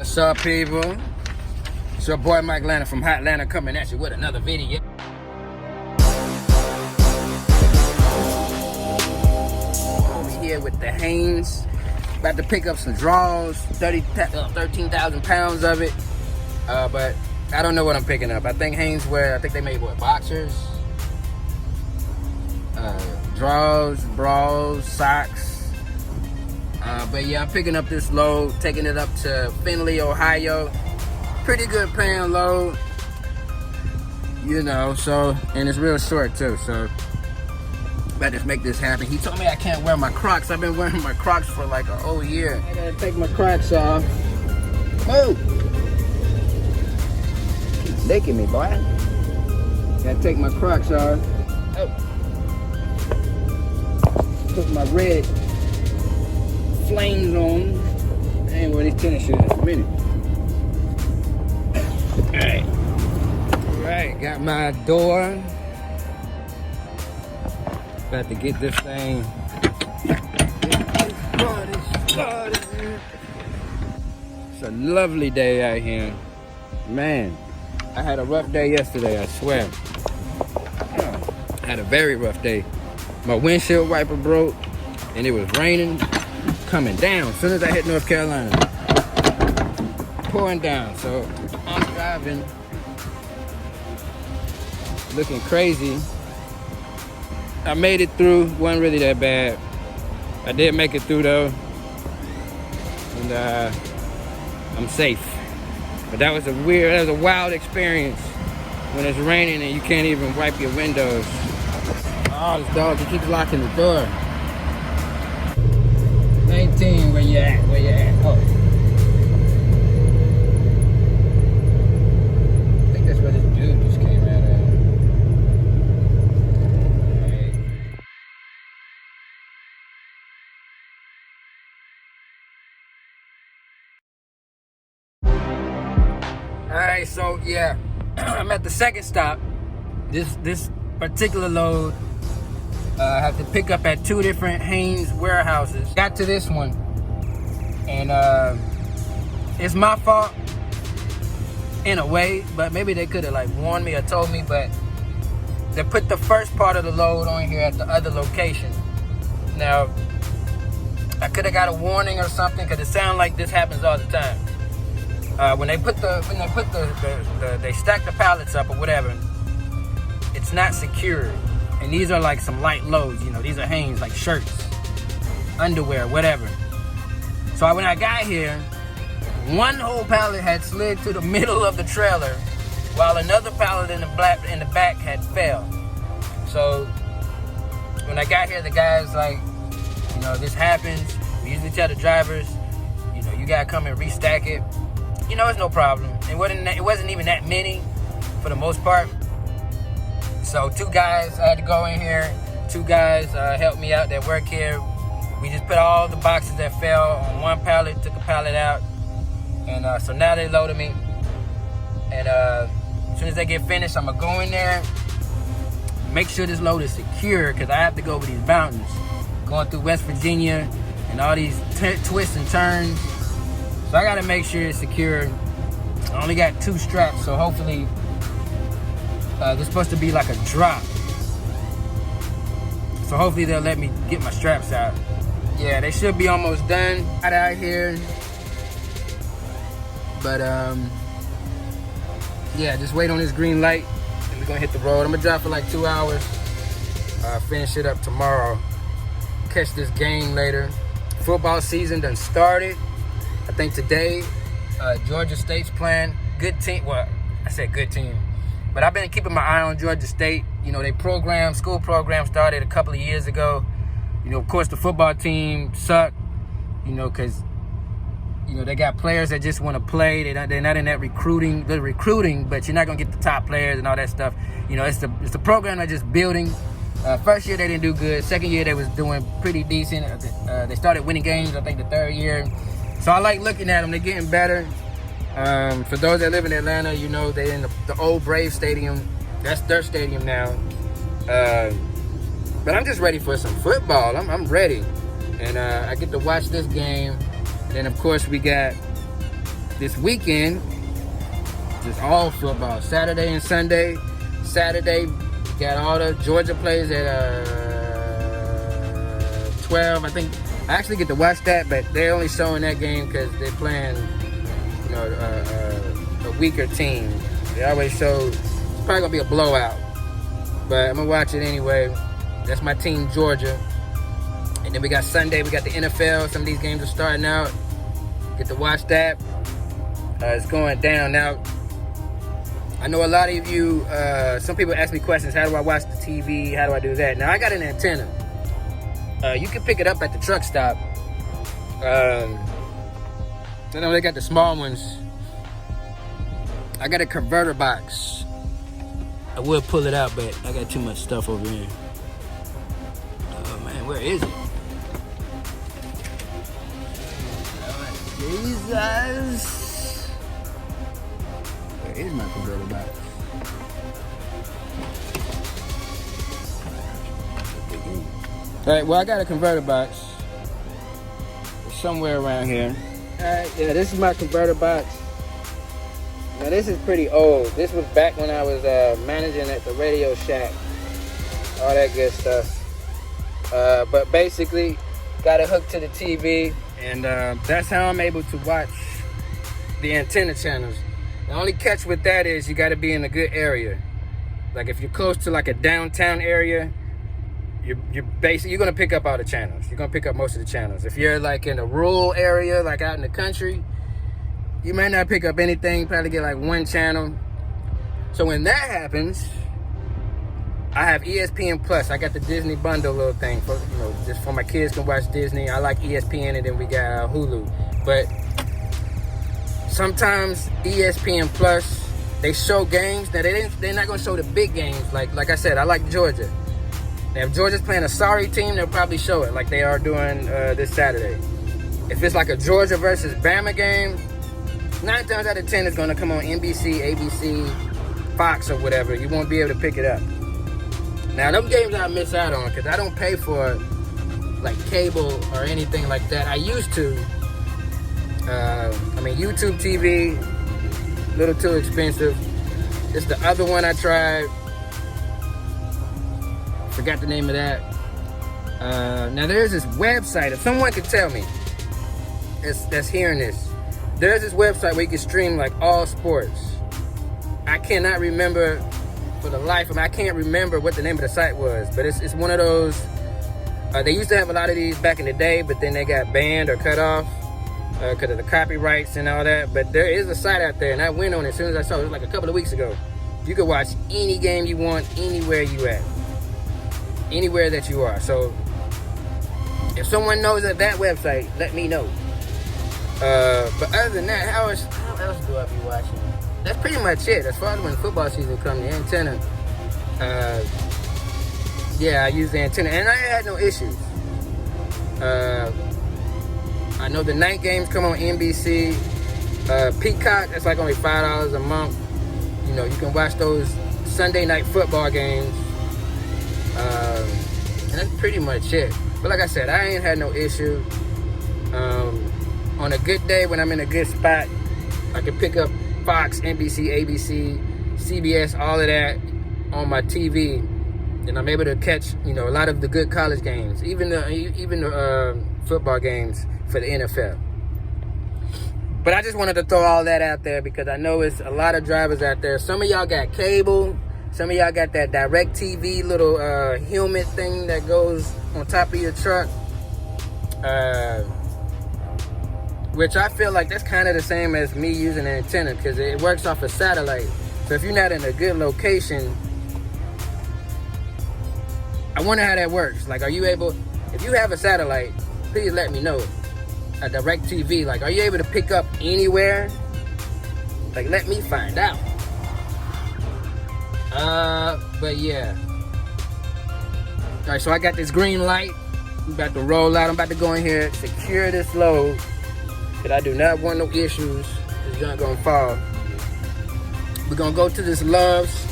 What's up, people? It's your boy Mike Lana from Hot Atlanta coming at you with another video. Over here with the Hanes. About to pick up some draws, 13,000 pounds of it. But I don't know what I'm picking up. I think Hanes they made what, boxers? Draws, brawls, socks. But yeah, I'm picking up this load, taking it up to Findlay, Ohio. Pretty good paying load, you know, so, and it's real short too, so better just make this happen. He told me I can't wear my Crocs. I've been wearing my Crocs for like a whole year. I gotta take my Crocs off. Oh! Keep licking me, boy. Gotta take my Crocs off. Oh! Put my red flames on. I ain't wear these tennis shoes in a minute. Alright, got my door. About to get this thing started. It's a lovely day out here. Man, I had a rough day yesterday, I swear. I had a very rough day. My windshield wiper broke and it was raining, coming down. As soon as I hit North Carolina, pouring down. So I'm driving, looking crazy. I made it through, wasn't really that bad. I did make it through though, and I'm safe. But that was a wild experience when it's raining and you can't even wipe your windows. Oh, this dog, he keeps locking the door. 19, where you at? Where you at? Oh. I think that's where this dude just came out of. Alright, so yeah, I'm at the second stop. This particular load I have to pick up at two different Hanes warehouses. Got to this one, and it's my fault in a way, but maybe they could have like warned me or told me, but they put the first part of the load on here at the other location. Now, I could have got a warning or something, because it sounds like this happens all the time. When they stack the pallets up or whatever, it's not secured. And these are like some light loads, you know, these are Hanes, like shirts, underwear, whatever. So when I got here, one whole pallet had slid to the middle of the trailer, while another pallet in the back had fell. So when I got here, the guy's like, you know, this happens. We usually tell the drivers, you know, you gotta come and restack it. You know, it's no problem. It wasn't even that many for the most part. So two guys, I had to go in here. Two guys helped me out that work here. We just put all the boxes that fell on one pallet, took a pallet out. And so now they loaded me. And as soon as they get finished, I'm gonna go in there, make sure this load is secure, because I have to go over these mountains, going through West Virginia and all these twists and turns. So I gotta make sure it's secure. I only got 2 straps, so hopefully there's supposed to be like a drop. So hopefully they'll let me get my straps out. Yeah, they should be almost done out here. But yeah, just wait on this green light and we're gonna hit the road. I'm gonna drive for like 2 hours. Finish it up tomorrow. Catch this game later. Football season done started. I think today, Georgia State's playing. Good team. Well, I said good team. But I've been keeping my eye on Georgia State. You know, school program started a couple of years ago. You know, of course, the football team sucked, you know, because, you know, they got players that just want to play. They're not in that recruiting. They're recruiting, but you're not going to get the top players and all that stuff. You know, it's the program that's just building. First year, they didn't do good. Second year, they was doing pretty decent. They started winning games, I think, the third year. So I like looking at them. They're getting better. For those that live in Atlanta, you know, they're in the old Brave Stadium. That's their stadium now. But I'm just ready for some football. I'm ready. And I get to watch this game. Then, of course, we got this weekend, just all football. Saturday and Sunday. Saturday, got all the Georgia plays at 12. I think I actually get to watch that, but they're only showing that game because they're playing, you know, a weaker team. They always show it's probably gonna be a blowout, but I'm gonna watch it anyway. That's my team, Georgia. And then we got Sunday. We got the NFL. Some of these games are starting out. Get to watch that. It's going down now. I know a lot of you, some people ask me questions. How do I watch the TV? How do I do that? Now, I got an antenna. You can pick it up at the truck stop. I know they got the small ones. I got a converter box. I would pull it out, but I got too much stuff over here. Oh, man, where is it? Jesus. Where is my converter box? Alright, well, I got a converter box. It's somewhere around here. Alright, yeah, this is my converter box. Now, this is pretty old. This was back when I was managing at the Radio Shack. All that good stuff. But basically, got it hooked to the TV. And that's how I'm able to watch the antenna channels. The only catch with that is you got to be in a good area. Like if you're close to like a downtown area, you're gonna pick up all the channels. You're gonna pick up most of the channels. If you're like in a rural area, like out in the country, you might not pick up anything. Probably get like one channel. So when that happens, I have ESPN Plus. I got the Disney bundle little thing for, you know, just for my kids can watch Disney. I like ESPN, and then we got Hulu. But sometimes ESPN Plus, they show games that they're not gonna show the big games. Like I said, I like Georgia. Now, if Georgia's playing a sorry team, they'll probably show it like they are doing this Saturday. If it's like a Georgia versus Bama game, 9 times out of 10 it's gonna come on NBC, ABC, Fox, or whatever. You won't be able to pick it up. Now, them games I miss out on because I don't pay for like cable or anything like that. I used to. I mean, YouTube TV, a little too expensive. It's the other one I tried. Forgot the name of that. Now, there's this website. If someone could tell me that's hearing this, there's this website where you can stream like all sports. I cannot remember for the life of me. I can't remember what the name of the site was, but it's one of those. They used to have a lot of these back in the day, but then they got banned or cut off because of the copyrights and all that. But there is a site out there, and I went on it as soon as I saw it. It was like a couple of weeks ago. You can watch any game you want, anywhere you at, anywhere that you are. So if someone knows of that website, let me know. But other than that, how else do I be watching? That's pretty much it. As far as when football season comes, the antenna, yeah, I use the antenna, and I had no issues. I know the night games come on NBC. Peacock, that's like only $5 a month. You know, you can watch those Sunday night football games. And that's pretty much it. But like I said, I ain't had no issue. On a good day, when I'm in a good spot, I can pick up Fox, NBC, ABC, CBS, all of that on my TV, and I'm able to catch, you know, a lot of the good college games, even the football games for the NFL. But I just wanted to throw all that out there because I know it's a lot of drivers out there. Some of y'all got cable. Some of y'all got that direct TV little helmet thing that goes on top of your truck. Which I feel like that's kind of the same as me using an antenna because it works off a satellite. So if you're not in a good location, I wonder how that works. Like, are you able, if you have a satellite, please let me know. A direct TV, like, are you able to pick up anywhere? Like, let me find out. But yeah. All right, so I got this green light. I'm about to roll out. I'm about to go in here, secure this load. Because I do not want no issues. This junk gonna fall. We're gonna go to this Love's,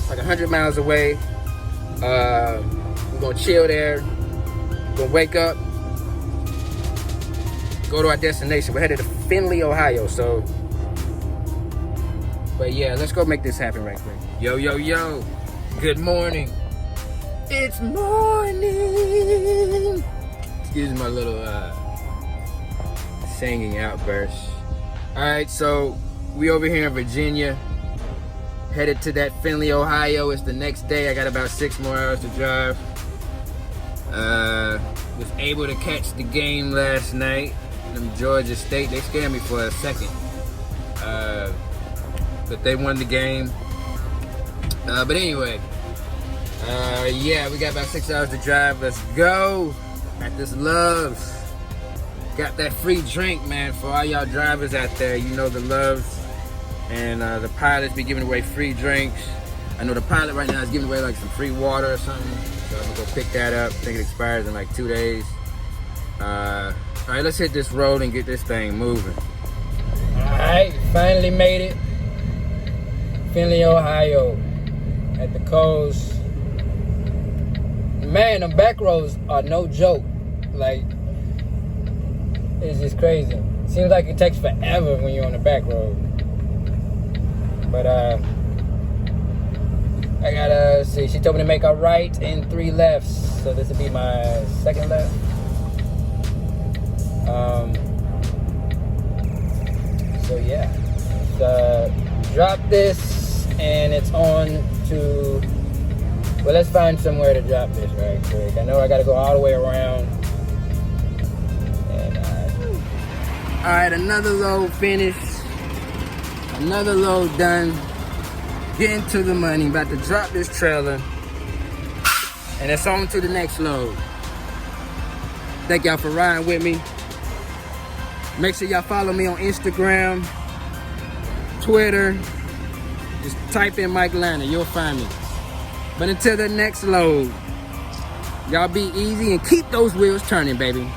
like 100 miles away. We're gonna chill there. We're gonna wake up. Go to our destination. We're headed to Findlay, Ohio. So But yeah, let's go make this happen right quick. Yo, yo, yo. Good morning. It's morning. Excuse my little singing outburst. All right, so we over here in Virginia, headed to that Findlay, Ohio. It's the next day. I got about 6 more hours to drive. Was able to catch the game last night. Them Georgia State, they scared me for a second. But they won the game. But anyway, yeah, we got about 6 hours to drive. Let's go. Got this Loves. Got that free drink, man, for all y'all drivers out there. You know the Loves. And the pilots be giving away free drinks. I know the pilot right now is giving away like some free water or something. So I'm gonna go pick that up. I think it expires in like 2 days. All right, let's hit this road and get this thing moving. All right, finally made it. Findlay, Ohio, at the coast. Man, them back roads are no joke. Like, it's just crazy. Seems like it takes forever when you're on the back road. But I gotta see. She told me to make a right and 3 lefts, so this will be my 2nd left. So yeah, drop this, and it's on to. Well, let's find somewhere to drop this right quick. I know I gotta go all the way around. And all right, another load finished. Another load done. Getting to the money. About to drop this trailer, and it's on to the next load. Thank y'all for riding with me. Make sure y'all follow me on Instagram, Twitter. Just type in Mike Lanner, you'll find me. But until the next load, y'all be easy and keep those wheels turning, baby.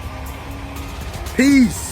Peace.